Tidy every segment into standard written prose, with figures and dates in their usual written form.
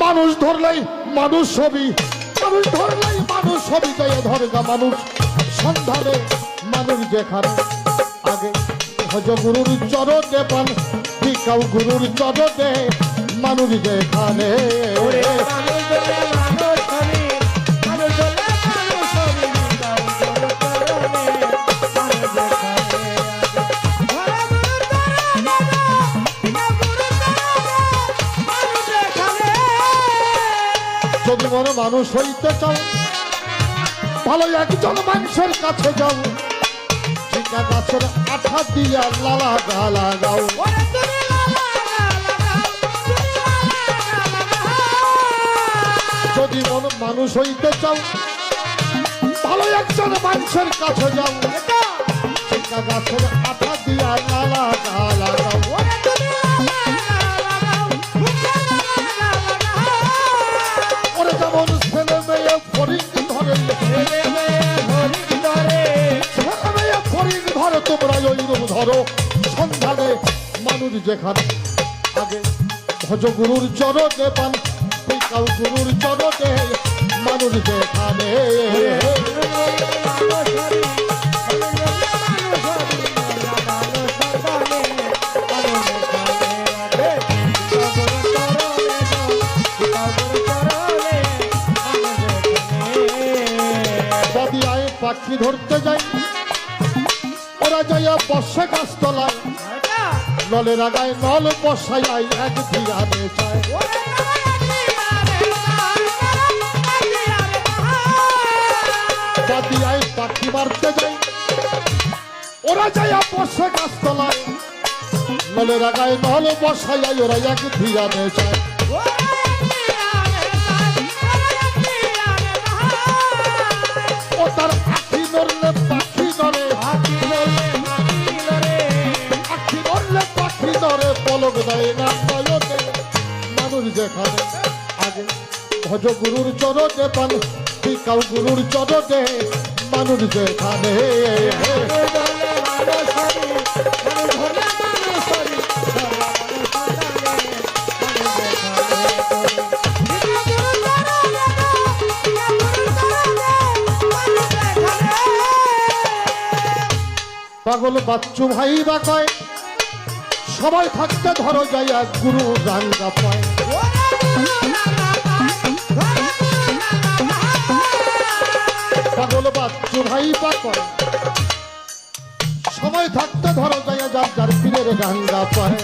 মানুষ ধরলেই মানুষ ছবি, মানুষ ধরলেই মানুষ ছবি যায় ধরগা মানুষ সন্ধানে মানুষ যেখানে আগে ভজ গুরুর চরণে পান ভিকাও গুরুর চরণে মানুষ যেখানে যদি মনে মানুষ হইতে চাও ভালো একজন মানুষের কাছে যাও চিকা গাছের আঠা দিয়া লালা গালা গাও যদি মনে মানুষ হইতে চাও ভালো একজন মানুষের কাছে যাও চিকা গাছের আঠা দিয়া লালা গালা গাও যেমন ছেলে মেয়ে ফরিং ধরে তোমরা ওইরূপ ধরো সন্ধানে মানুষ যেখানে আগে ভজ গুরুর চরণে পান ভিকাও গুরুর চরণে মানুষ যেখানে পাখি ধরতে যাই ওরা যাইয়া বর্ষা গাছ তলায় নলের আগায় নল বসাই এক ধিয়ানে চায় দাদিয়ায় পাখি মারতে যাই ওরা যাইয়া বর্ষা গাছ তলায় নলের আগায় নল বসাই ওরা এক ধিয়ানে চায় ও তার আখি নড়লে পাখি নড়ে আখি নড়লে পাখি নড়ে পলক দেয় না নয়নে মানুষ যেখানে আগে ভজ গুরুর চরণে পান ভিকাও গুরুর চরণে মানুষ যেখানে পাগল বাচ্চু ভাই বা কয় সবাই থাকতে ধরো যাইয়া গুরু রাঙ্গা পায় পাগল বাচ্চু ভাই বা কয় সবাই থাকতে ধরো যাইয়া যার যার পীরের রাঙ্গা পায়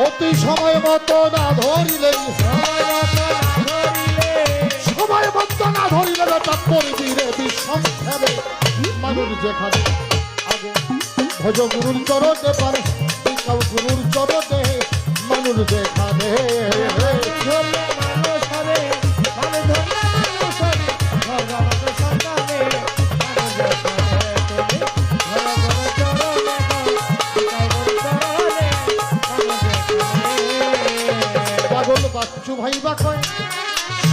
অতি সময় মতো না ধরিলে সময় মতো না ধরিলে পড়বি রে বিসংখ্যানে মানুষ যেখানে আগে ভজ গুরুর চরণে পান ভিকাও গুরুর চরণে মানুষ যেখানে পাগল বাচ্চু ভাই বা কয়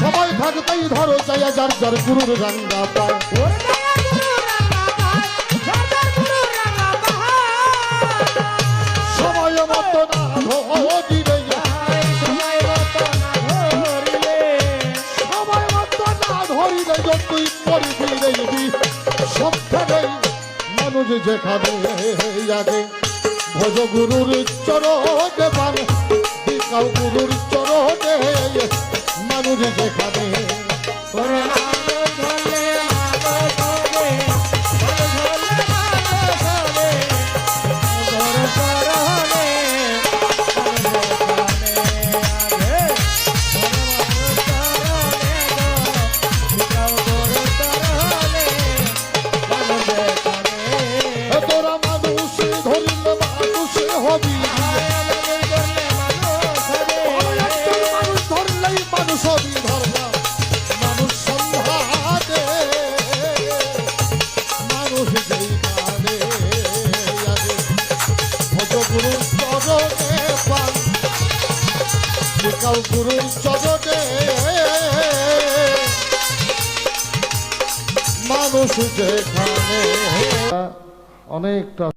সবাই থাকতেই ধরো যাইয়া যার যার গুরুর রাঙ্গা পায় সময় মতো না ধরিলে সময় মতো না ধরিলে যতই পড়বি রে সবখানে মানুষ যেখানে আগে ভজ গুরুর চরণে পান ভিকাও গুরুর চরণে মানুষ যেখানে তোরা মানুষ ধরিলে মানুষ হবি মানুষ ধরলেই মানুষ হবি ধরবা মানুষ সন্ধানে মানুষ যেখানে ভজ গুরুর চরণে পান ভিকাও গুরুর চরণে মানুষ যেখানে অনেকটা